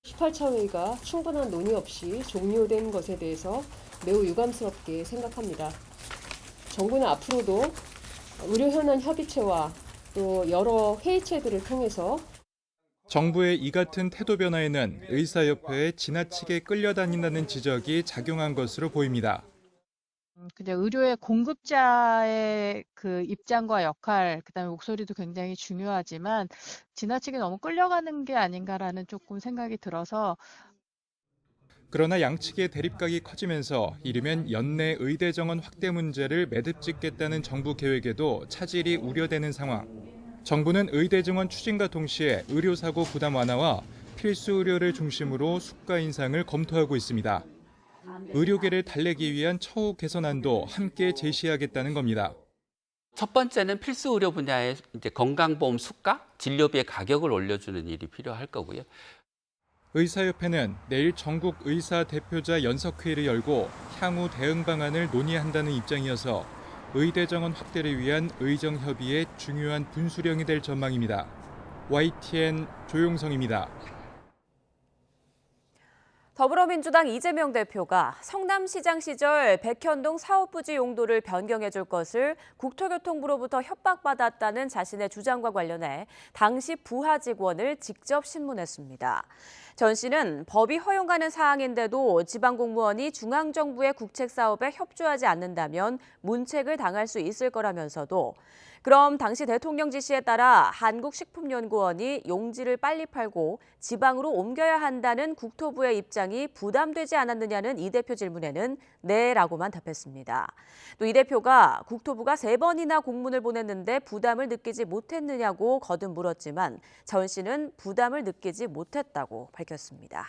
18차 회의가 충분한 논의 없이 종료된 것에 대해서 매우 유감스럽게 생각합니다. 정부는 앞으로도 의료현안 협의체와 또 여러 회의체들을 통해서 정부의 이 같은 태도 변화에는 의사협회에 지나치게 끌려다닌다는 지적이 작용한 것으로 보입니다. 그냥 의료의 공급자의 그 입장과 역할, 그다음에 목소리도 굉장히 중요하지만 지나치게 너무 끌려가는 게 아닌가라는 조금 생각이 들어서. 그러나 양측의 대립각이 커지면서 이르면 연내 의대 정원 확대 문제를 매듭 짓겠다는 정부 계획에도 차질이 우려되는 상황. 정부는 의대 정원 추진과 동시에 의료사고 부담 완화와 필수 의료를 중심으로 수가 인상을 검토하고 있습니다. 의료계를 달래기 위한 처우 개선안도 함께 제시하겠다는 겁니다. 첫 번째는 필수 의료 분야의 이제 건강보험 수가, 진료비의 가격을 올려주는 일이 필요할 거고요. 의사협회는 내일 전국 의사 대표자 연석회의를 열고 향후 대응 방안을 논의한다는 입장이어서 의대 정원 확대를 위한 의정 협의의 중요한 분수령이 될 전망입니다. YTN 조용성입니다. 더불어민주당 이재명 대표가 성남시장 시절 백현동 사업부지 용도를 변경해 줄 것을 국토교통부로부터 협박받았다는 자신의 주장과 관련해 당시 부하 직원을 직접 신문했습니다. 전 씨는 법이 허용하는 사항인데도 지방공무원이 중앙정부의 국책사업에 협조하지 않는다면 문책을 당할 수 있을 거라면서도 그럼 당시 대통령 지시에 따라 한국식품연구원이 용지를 빨리 팔고 지방으로 옮겨야 한다는 국토부의 입장이 부담되지 않았느냐는 이 대표 질문에는 네라고만 답했습니다. 또 이 대표가 국토부가 3번이나 공문을 보냈는데 부담을 느끼지 못했느냐고 거듭 물었지만 전 씨는 부담을 느끼지 못했다고 밝혔습니다.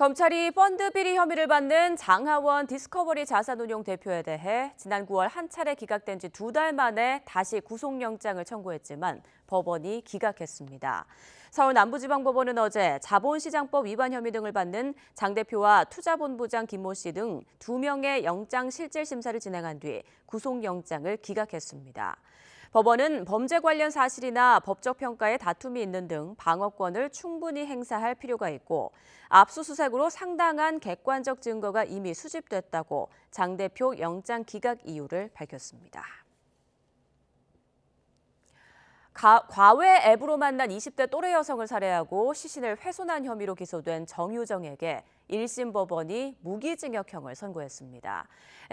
검찰이 펀드 비리 혐의를 받는 장하원 디스커버리 자산운용 대표에 대해 지난 9월 한 차례 기각된 지 2달 만에 다시 구속영장을 청구했지만 법원이 기각했습니다. 서울 남부지방법원은 어제 자본시장법 위반 혐의 등을 받는 장 대표와 투자본부장 김모 씨 등 2명의 영장실질심사를 진행한 뒤 구속영장을 기각했습니다. 법원은 범죄 관련 사실이나 법적 평가에 다툼이 있는 등 방어권을 충분히 행사할 필요가 있고 압수수색으로 상당한 객관적 증거가 이미 수집됐다고 장 대표 영장 기각 이유를 밝혔습니다. 과외 앱으로 만난 20대 또래 여성을 살해하고 시신을 훼손한 혐의로 기소된 정유정에게 1심 법원이 무기징역형을 선고했습니다.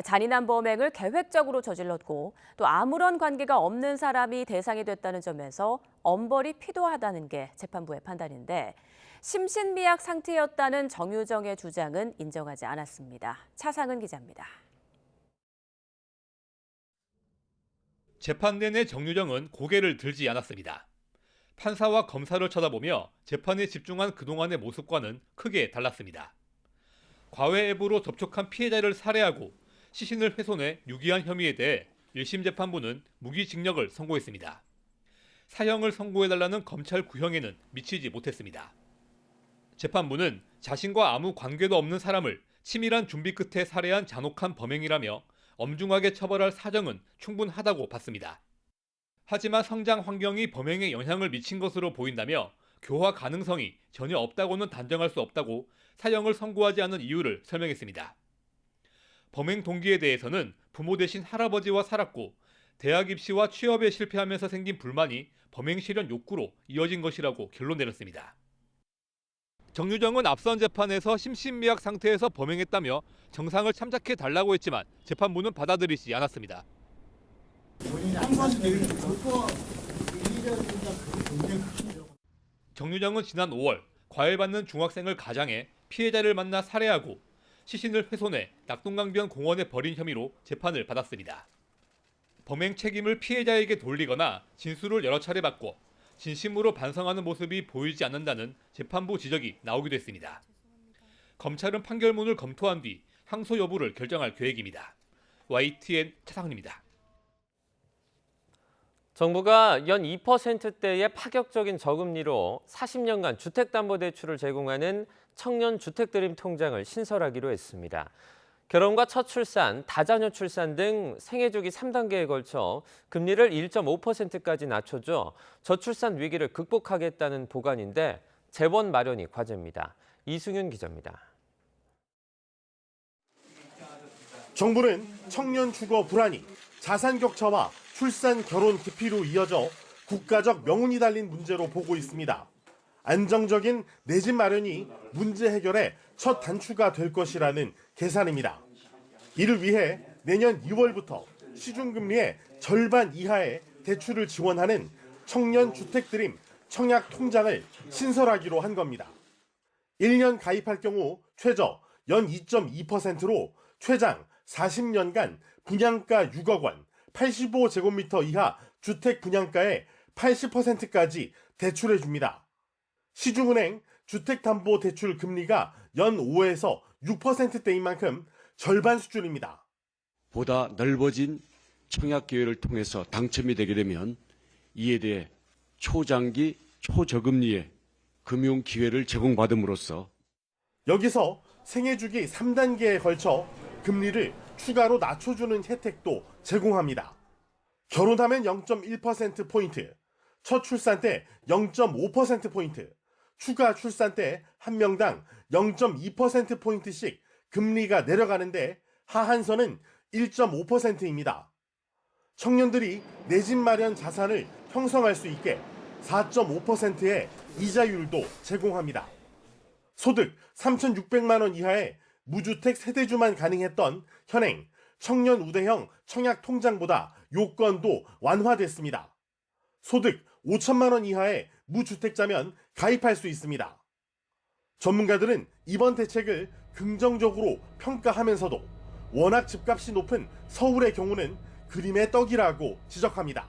잔인한 범행을 계획적으로 저질렀고 또 아무런 관계가 없는 사람이 대상이 됐다는 점에서 엄벌이 필요하다는 게 재판부의 판단인데 심신미약 상태였다는 정유정의 주장은 인정하지 않았습니다. 차상은 기자입니다. 재판 내내 정유정은 고개를 들지 않았습니다. 판사와 검사를 쳐다보며 재판에 집중한 그동안의 모습과는 크게 달랐습니다. 과외 앱으로 접촉한 피해자를 살해하고 시신을 훼손해 유기한 혐의에 대해 1심 재판부는 무기징역을 선고했습니다. 사형을 선고해달라는 검찰 구형에는 미치지 못했습니다. 재판부는 자신과 아무 관계도 없는 사람을 치밀한 준비 끝에 살해한 잔혹한 범행이라며 엄중하게 처벌할 사정은 충분하다고 봤습니다. 하지만 성장 환경이 범행에 영향을 미친 것으로 보인다며 교화 가능성이 전혀 없다고는 단정할 수 없다고 사형을 선고하지 않은 이유를 설명했습니다. 범행 동기에 대해서는 부모 대신 할아버지와 살았고 대학 입시와 취업에 실패하면서 생긴 불만이 범행 실현 욕구로 이어진 것이라고 결론 내렸습니다. 정유정은 앞선 재판에서 심신미약 상태에서 범행했다며 정상을 참작해달라고 했지만 재판부는 받아들이지 않았습니다. 정유정은 지난 5월 과외받는 중학생을 가장해 피해자를 만나 살해하고 시신을 훼손해 낙동강변 공원에 버린 혐의로 재판을 받았습니다. 범행 책임을 피해자에게 돌리거나 진술을 여러 차례 바꿔 진심으로 반성하는 모습이 보이지 않는다는 재판부 지적이 나오기도 했습니다. 검찰은 판결문을 검토한 뒤 항소 여부를 결정할 계획입니다. YTN 차상훈입니다. 정부가 연 2%대의 파격적인 저금리로 40년간 주택담보대출을 제공하는 청년주택드림 통장을 신설하기로 했습니다. 결혼과 첫 출산, 다자녀 출산 등 생애주기 3단계에 걸쳐 금리를 1.5%까지 낮춰줘 저출산 위기를 극복하겠다는 보관인데 재원 마련이 과제입니다. 이승윤 기자입니다. 정부는 청년 주거 불안이 자산 격차와 출산 결혼 기피로 이어져 국가적 명운이 달린 문제로 보고 있습니다. 안정적인 내 집 마련이 문제 해결의 첫 단추가 될 것이라는 계산입니다. 이를 위해 내년 2월부터 시중금리의 절반 이하의 대출을 지원하는 청년 주택드림 청약 통장을 신설하기로 한 겁니다. 1년 가입할 경우 최저 연 2.2%로 최장 40년간 분양가 6억 원, 85제곱미터 이하 주택 분양가의 80%까지 대출해 줍니다. 시중은행 주택담보대출 금리가 연 5에서 6%대인 만큼 절반 수준입니다. 보다 넓어진 청약 기회를 통해서 당첨이 되게 되면 이에 대해 초장기, 초저금리의 금융 기회를 제공받음으로써 여기서 생애주기 3단계에 걸쳐 금리를 추가로 낮춰주는 혜택도 제공합니다. 결혼하면 0.1%포인트, 첫 출산 때 0.5%포인트, 추가 출산 때 한 명당 0.2%포인트씩 금리가 내려가는데 하한선은 1.5%입니다. 청년들이 내 집 마련 자산을 형성할 수 있게 4.5%의 이자율도 제공합니다. 소득 3,600만 원 이하의 무주택 세대주만 가능했던 현행 청년 우대형 청약 통장보다 요건도 완화됐습니다. 소득 5천만 원 이하의 무주택자면 가입할 수 있습니다. 전문가들은 이번 대책을 긍정적으로 평가하면서도 워낙 집값이 높은 서울의 경우는 그림의 떡이라고 지적합니다.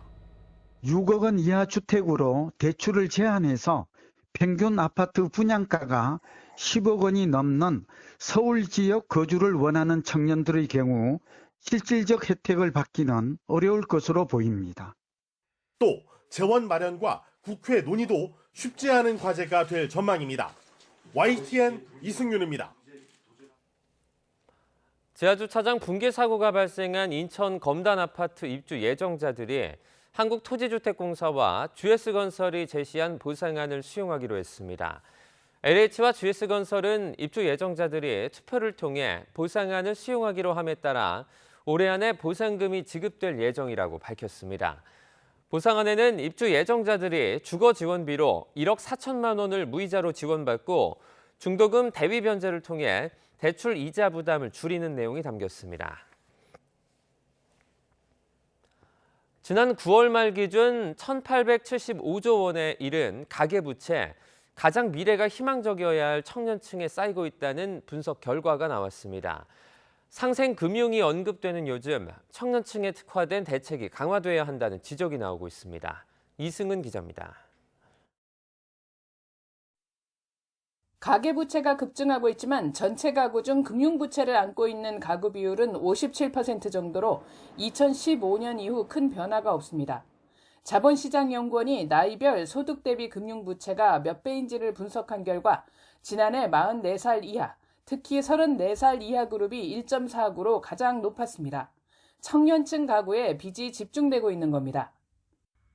6억 원 이하 주택으로 대출을 제한해서 평균 아파트 분양가가 10억 원이 넘는 서울 지역 거주를 원하는 청년들의 경우 실질적 혜택을 받기는 어려울 것으로 보입니다. 또 재원 마련과 국회 논의도 쉽지 않은 과제가 될 전망입니다. YTN 이승윤입니다. 지하주차장 붕괴 사고가 발생한 인천 검단 아파트 입주 예정자들이 한국토지주택공사와 GS건설이 제시한 보상안을 수용하기로 했습니다. LH와 GS건설은 입주 예정자들이 투표를 통해 보상안을 수용하기로 함에 따라 올해 안에 보상금이 지급될 예정이라고 밝혔습니다. 보상안에는 입주 예정자들이 주거 지원비로 1억 4천만 원을 무이자로 지원받고 중도금 대위 변제를 통해 대출 이자 부담을 줄이는 내용이 담겼습니다. 지난 9월 말 기준 1,875조 원에 이른 가계부채, 가장 미래가 희망적이어야 할 청년층에 쌓이고 있다는 분석 결과가 나왔습니다. 상생금융이 언급되는 요즘 청년층에 특화된 대책이 강화돼야 한다는 지적이 나오고 있습니다. 이승은 기자입니다. 가계부채가 급증하고 있지만 전체 가구 중 금융부채를 안고 있는 가구 비율은 57% 정도로 2015년 이후 큰 변화가 없습니다. 자본시장연구원이 나이별 소득 대비 금융부채가 몇 배인지를 분석한 결과 지난해 44살 이하, 특히 34살 이하 그룹이 1.49로 가장 높았습니다. 청년층 가구에 빚이 집중되고 있는 겁니다.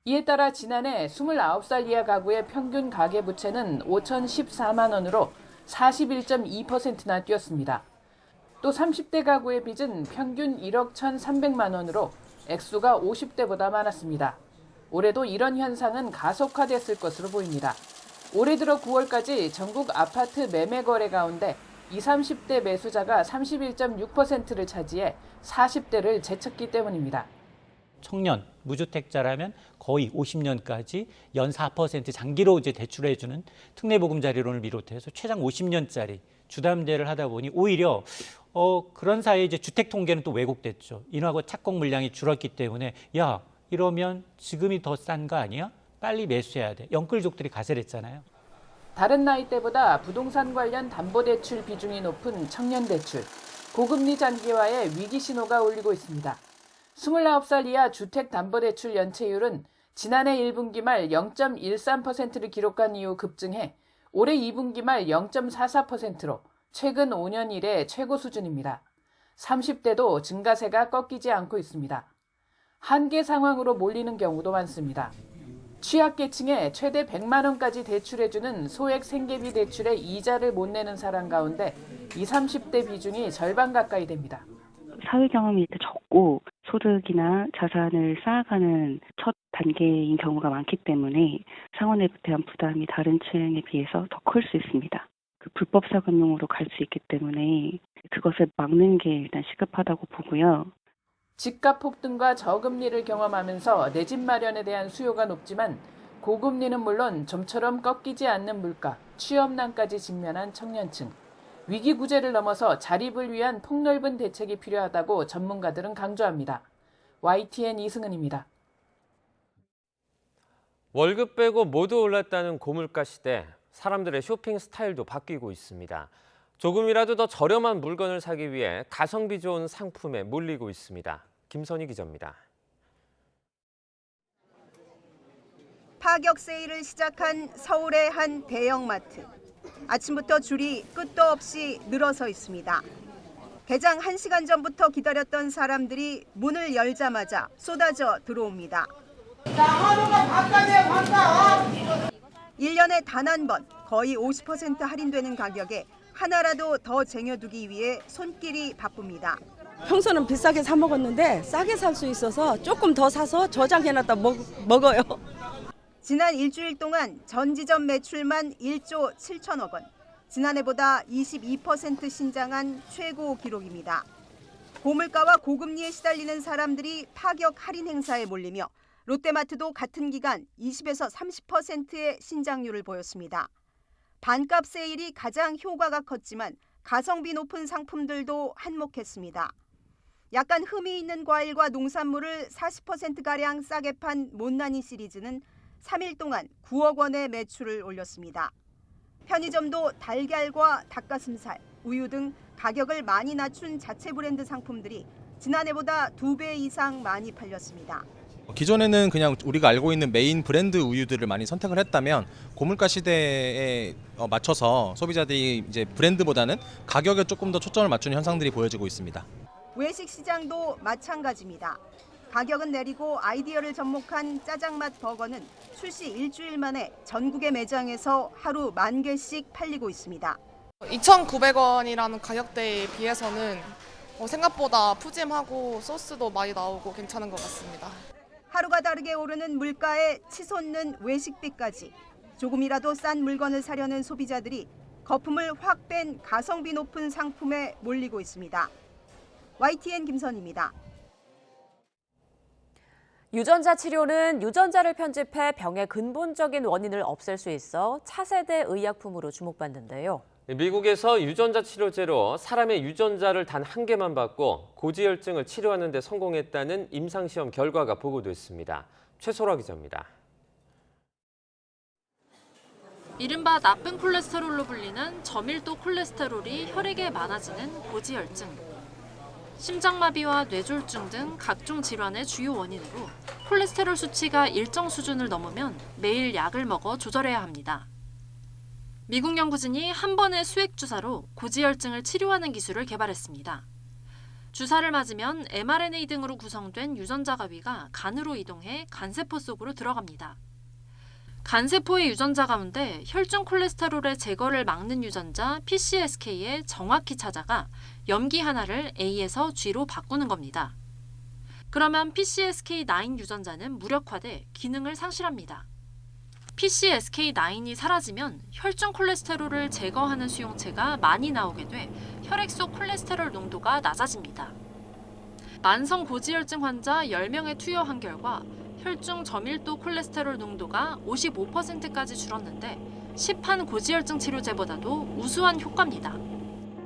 이에 따라 지난해 29살 이하 가구의 평균 가계부채는 5,014만 원으로 41.2%나 뛰었습니다. 또 30대 가구의 빚은 평균 1억 1,300만 원으로 액수가 50대보다 많았습니다. 올해도 이런 현상은 가속화됐을 것으로 보입니다. 올해 들어 9월까지 전국 아파트 매매 거래 가운데 20, 30대 매수자가 31.6%를 차지해 40대를 제쳤기 때문입니다. 청년, 무주택자라면 거의 50년까지 연 4% 장기로 이제 대출해주는 특례보금자리론을 비롯해서 최장 50년짜리 주담대를 하다 보니 오히려 그런 사이에 이제 주택 통계는 또 왜곡됐죠. 인하고 착공 물량이 줄었기 때문에 야 이러면 지금이 더 싼 거 아니야? 빨리 매수해야 돼. 영끌족들이 가세했잖아요. 다른 나이대보다 부동산 관련 담보대출 비중이 높은 청년대출, 고금리 장기화에 위기 신호가 울리고 있습니다. 29살 이하 주택담보대출 연체율은 지난해 1분기 말 0.13%를 기록한 이후 급증해 올해 2분기 말 0.44%로 최근 5년 이래 최고 수준입니다. 30대도 증가세가 꺾이지 않고 있습니다. 한계 상황으로 몰리는 경우도 많습니다. 취약계층에 최대 100만 원까지 대출해주는 소액 생계비 대출에 이자를 못 내는 사람 가운데 20, 30대 비중이 절반 가까이 됩니다. 사회 경험이 적고 소득이나 자산을 쌓아가는 첫 단계인 경우가 많기 때문에 상환에 대한 부담이 다른 층에 비해서 더 클 수 있습니다. 불법 사금융으로 갈 수 있기 때문에 그것을 막는 게 일단 시급하다고 보고요. 집값 폭등과 저금리를 경험하면서 내 집 마련에 대한 수요가 높지만 고금리는 물론 좀처럼 꺾이지 않는 물가, 취업난까지 직면한 청년층. 위기 구제를 넘어서 자립을 위한 폭넓은 대책이 필요하다고 전문가들은 강조합니다. YTN 이승은입니다. 월급 빼고 모두 올랐다는 고물가 시대, 사람들의 쇼핑 스타일도 바뀌고 있습니다. 조금이라도 더 저렴한 물건을 사기 위해 가성비 좋은 상품에 몰리고 있습니다. 김선희 기자입니다. 파격 세일을 시작한 서울의 한 대형마트. 아침부터 줄이 끝도 없이 늘어서 있습니다. 개장 1시간 전부터 기다렸던 사람들이 문을 열자마자 쏟아져 들어옵니다. 자, 하루가 반값이야, 반값! 1년에 단 한 번 거의 50% 할인되는 가격에 하나라도 더 쟁여두기 위해 손길이 바쁩니다. 평소는 비싸게 사 먹었는데 싸게 살 수 있어서 조금 더 사서 저장해놨다 먹어요. 지난 일주일 동안 전 지점 매출만 1조 7천억 원. 지난해보다 22% 신장한 최고 기록입니다. 고물가와 고금리에 시달리는 사람들이 파격 할인 행사에 몰리며 롯데마트도 같은 기간 20에서 30%의 신장률을 보였습니다. 반값 세일이 가장 효과가 컸지만 가성비 높은 상품들도 한몫했습니다. 약간 흠이 있는 과일과 농산물을 40%가량 싸게 판 못난이 시리즈는 3일 동안 9억 원의 매출을 올렸습니다. 편의점도 달걀과 닭가슴살, 우유 등 가격을 많이 낮춘 자체 브랜드 상품들이 지난해보다 2배 이상 많이 팔렸습니다. 기존에는 그냥 우리가 알고 있는 메인 브랜드 우유들을 많이 선택을 했다면 고물가 시대에 맞춰서 소비자들이 이제 브랜드보다는 가격에 조금 더 초점을 맞추는 현상들이 보여지고 있습니다. 외식 시장도 마찬가지입니다. 가격은 내리고 아이디어를 접목한 짜장맛 버거는 출시 일주일 만에 전국의 매장에서 하루 10,000개씩 팔리고 있습니다. 2,900원이라는 가격대에 비해서는 생각보다 푸짐하고 소스도 많이 나오고 괜찮은 것 같습니다. 하루가 다르게 오르는 물가에 치솟는 외식비까지 조금이라도 싼 물건을 사려는 소비자들이 거품을 확 뺀 가성비 높은 상품에 몰리고 있습니다. YTN 김선입니다. 유전자 치료는 유전자를 편집해 병의 근본적인 원인을 없앨 수 있어 차세대 의약품으로 주목받는데요. 미국에서 유전자 치료제로 사람의 유전자를 단 한 개만 받고 고지혈증을 치료하는 데 성공했다는 임상시험 결과가 보고됐습니다. 최소라 기자입니다. 이른바 나쁜 콜레스테롤로 불리는 저밀도 콜레스테롤이 혈액에 많아지는 고지혈증. 심장마비와 뇌졸중 등 각종 질환의 주요 원인으로 콜레스테롤 수치가 일정 수준을 넘으면 매일 약을 먹어 조절해야 합니다. 미국 연구진이 한 번의 수액 주사로 고지혈증을 치료하는 기술을 개발했습니다. 주사를 맞으면 mRNA 등으로 구성된 유전자 가위가 간으로 이동해 간세포 속으로 들어갑니다. 간세포의 유전자 가운데 혈중 콜레스테롤의 제거를 막는 유전자 PCSK에 정확히 찾아가 염기 하나를 A에서 G로 바꾸는 겁니다. 그러면 PCSK9 유전자는 무력화돼 기능을 상실합니다. PCSK9이 사라지면 혈중 콜레스테롤을 제거하는 수용체가 많이 나오게 돼 혈액 속 콜레스테롤 농도가 낮아집니다. 만성 고지혈증 환자 10명에 투여한 결과 혈중 저밀도 콜레스테롤 농도가 55%까지 줄었는데 시판 고지혈증 치료제보다도 우수한 효과입니다.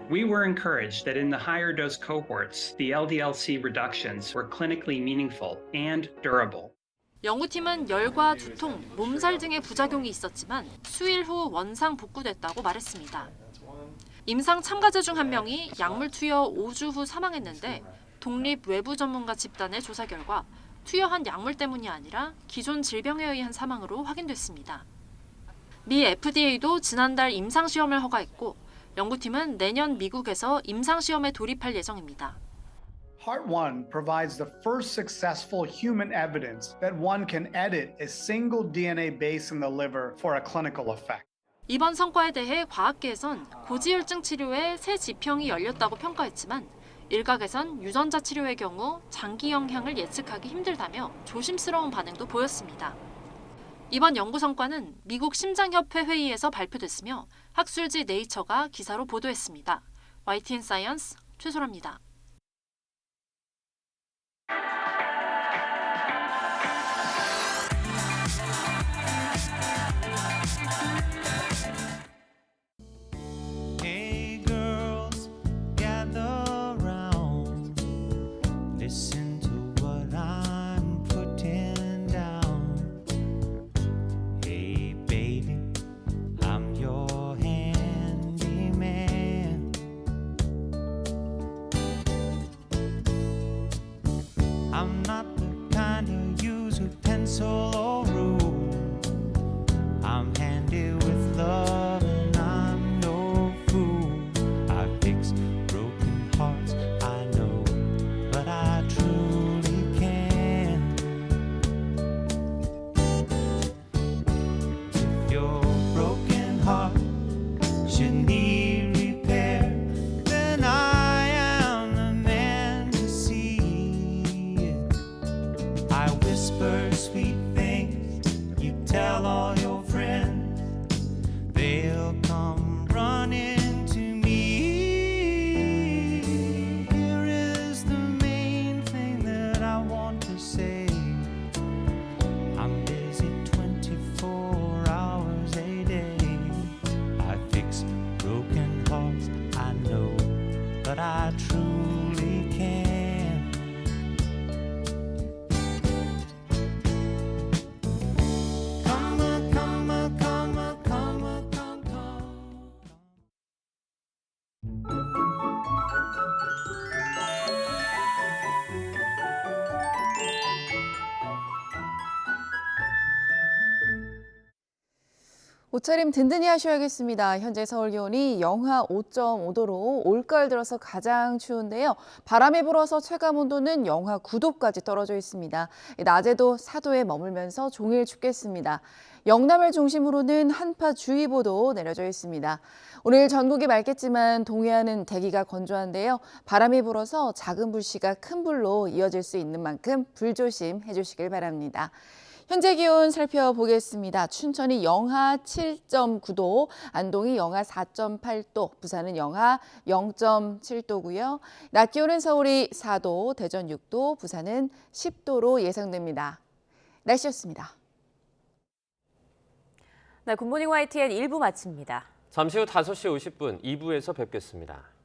We were encouraged that in the higher dose cohorts, the LDL-C reductions were clinically meaningful and durable. 연구팀은 열과 두통, 몸살 등의 부작용이 있었지만 수일 후 원상 복구됐다고 말했습니다. 임상 참가자 중 한 명이 약물 투여 5주 후 사망했는데 독립 외부 전문가 집단의 조사 결과 투여한 약물 때문이 아니라 기존 질병에 의한 사망으로 확인됐습니다. 미 FDA도 지난달 임상시험을 허가했고 연구팀은 내년 미국에서 임상시험에 돌입할 예정입니다. Heart-1 provides the first successful human evidence that one can edit a single DNA base in the liver for a clinical effect. 이번 성과에 대해 과학계에선 고지혈증 치료에 새 지평이 열렸다고 평가했지만 일각에선 유전자 치료의 경우 장기 영향을 예측하기 힘들다며 조심스러운 반응도 보였습니다. 이번 연구 성과는 미국 심장협회 회의에서 발표됐으며 학술지 네이처가 기사로 보도했습니다. YTN 사이언스 최소라입니다. I'm not the kind who use a pencil or rule. I'm handy with love and I'm no fool. I fix broken hearts, I know, but I truly can. If your broken heart should need repair, then I am the man to see. I whisper sweet things 옷차림 든든히 하셔야겠습니다. 현재 서울 기온이 영하 5.5도로 올가을 들어서 가장 추운데요. 바람이 불어서 체감 온도는 영하 9도까지 떨어져 있습니다. 낮에도 4도에 머물면서 종일 춥겠습니다. 영남을 중심으로는 한파주의보도 내려져 있습니다. 오늘 전국이 맑겠지만 동해안은 대기가 건조한데요. 바람이 불어서 작은 불씨가 큰 불로 이어질 수 있는 만큼 불조심해 주시길 바랍니다. 현재 기온 살펴보겠습니다. 춘천이 영하 7.9도, 안동이 영하 4.8도, 부산은 영하 0.7도고요. 낮 기온은 서울이 4도, 대전 6도, 부산은 10도로 예상됩니다. 날씨였습니다. 네, 굿모닝 YTN 1부 마칩니다. 잠시 후 5시 50분 2부에서 뵙겠습니다.